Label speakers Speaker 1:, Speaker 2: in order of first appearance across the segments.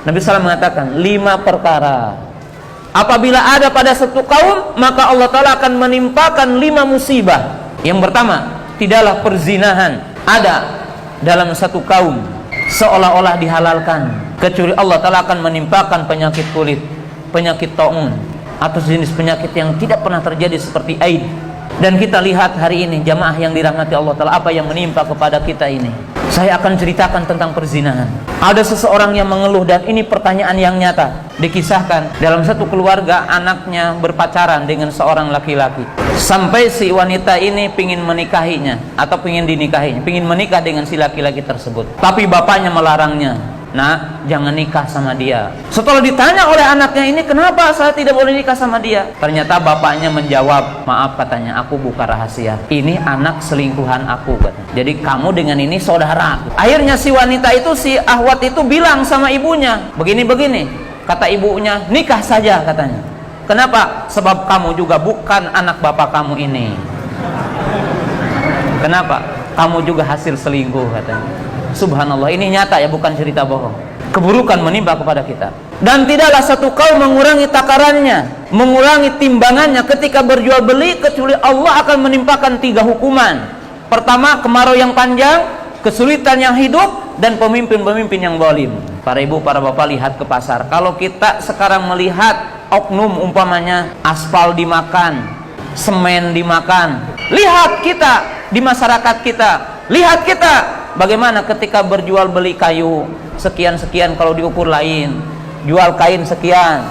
Speaker 1: Nabi SAW mengatakan 5 perkara apabila ada pada satu kaum, maka Allah Ta'ala akan menimpakan 5 musibah. Yang pertama, tidaklah perzinahan ada dalam satu kaum seolah-olah dihalalkan, kecuali Allah Ta'ala akan menimpakan penyakit kulit, penyakit taun, atau jenis penyakit yang tidak pernah terjadi seperti AIDS. Dan kita lihat hari ini jamaah yang dirahmati Allah Ta'ala, apa yang menimpa kepada kita ini. Saya akan ceritakan tentang perzinahan. Ada seseorang yang mengeluh, dan ini pertanyaan yang nyata. Dikisahkan dalam satu keluarga, anaknya berpacaran dengan seorang laki-laki, sampai si wanita ini pingin menikahinya atau pingin dinikahinya, pingin menikah dengan si laki-laki tersebut, tapi bapaknya melarangnya. Nah, jangan nikah sama dia. Setelah ditanya oleh anaknya ini, kenapa saya tidak boleh nikah sama dia? Ternyata bapaknya menjawab, maaf katanya, aku buka rahasia, ini anak selingkuhan aku katanya. Jadi kamu dengan ini saudara. Akhirnya si wanita itu, si ahwat itu bilang sama ibunya, begini-begini. Kata ibunya, nikah saja katanya. Kenapa? Sebab kamu juga bukan anak bapak kamu ini. Kenapa? Kamu juga hasil selingkuh katanya. Subhanallah, ini nyata ya, bukan cerita bohong. Keburukan menimpa kepada kita. Dan tidaklah satu kaum mengurangi takarannya, mengurangi timbangannya ketika berjual beli, kecuali Allah akan menimpakan 3 hukuman. Pertama, kemarau yang panjang, kesulitan yang hidup, dan pemimpin-pemimpin yang zalim. Para ibu, para bapak, lihat ke pasar. Kalau kita sekarang melihat oknum, umpamanya aspal dimakan, semen dimakan, lihat kita di masyarakat kita, lihat kita bagaimana ketika berjual beli kayu sekian-sekian, kalau diukur lain, jual kain sekian,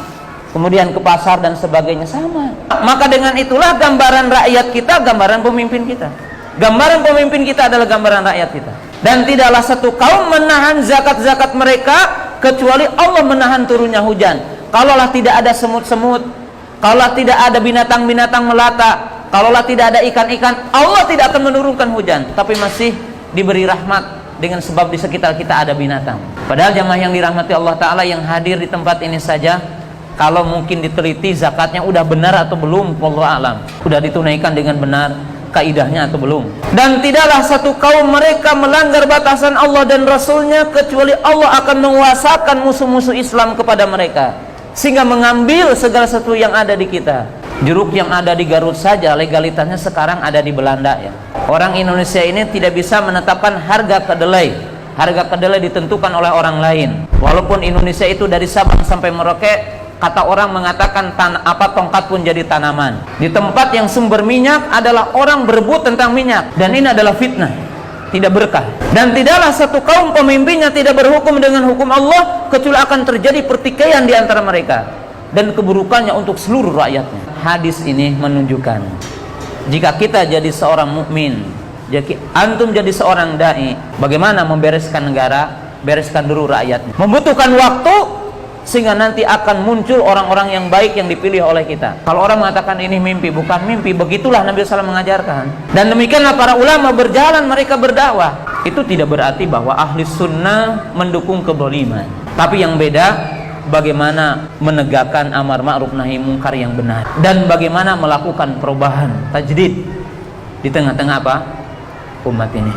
Speaker 1: kemudian ke pasar dan sebagainya, sama. Maka dengan itulah gambaran rakyat kita, gambaran pemimpin kita. Gambaran pemimpin kita adalah gambaran rakyat kita. Dan tidaklah satu kaum menahan zakat-zakat mereka, kecuali Allah menahan turunnya hujan. Kalaulah tidak ada semut-semut, kalaulah tidak ada binatang-binatang melata, kalaulah tidak ada ikan-ikan, Allah tidak akan menurunkan hujan. Tapi masih diberi rahmat dengan sebab di sekitar kita ada binatang. Padahal jamaah yang dirahmati Allah Ta'ala yang hadir di tempat ini saja, kalau mungkin diteliti zakatnya udah benar atau belum, wallahu alam, udah ditunaikan dengan benar kaidahnya atau belum. Dan tidaklah satu kaum mereka melanggar batasan Allah dan Rasulnya, kecuali Allah akan menguasakan musuh-musuh Islam kepada mereka, sehingga mengambil segala sesuatu yang ada di kita. Jeruk yang ada di Garut saja legalitasnya sekarang ada di Belanda ya. Orang Indonesia ini tidak bisa menetapkan harga kedelai. Harga kedelai ditentukan oleh orang lain. Walaupun Indonesia itu dari Sabang sampai Merauke, kata orang mengatakan tongkat pun jadi tanaman. Di tempat yang sumber minyak adalah orang berebut tentang minyak, dan ini adalah fitnah, tidak berkah. Dan tidaklah satu kaum pemimpinnya tidak berhukum dengan hukum Allah, kecuali akan terjadi pertikaian di antara mereka, dan keburukannya untuk seluruh rakyatnya. Hadis ini menunjukkan, jika kita jadi seorang mukmin, jadi antum jadi seorang dai, bagaimana membereskan negara, bereskan dulu rakyatnya. Membutuhkan waktu, sehingga nanti akan muncul orang-orang yang baik yang dipilih oleh kita. Kalau orang mengatakan ini mimpi, bukan mimpi, begitulah Nabi SAW mengajarkan. Dan demikianlah para ulama berjalan, mereka berdakwah. Itu tidak berarti bahwa ahli sunnah mendukung kezaliman, tapi yang beda bagaimana menegakkan amar ma'ruf nahi mungkar yang benar, dan bagaimana melakukan perubahan tajdid di tengah-tengah apa? Umat ini.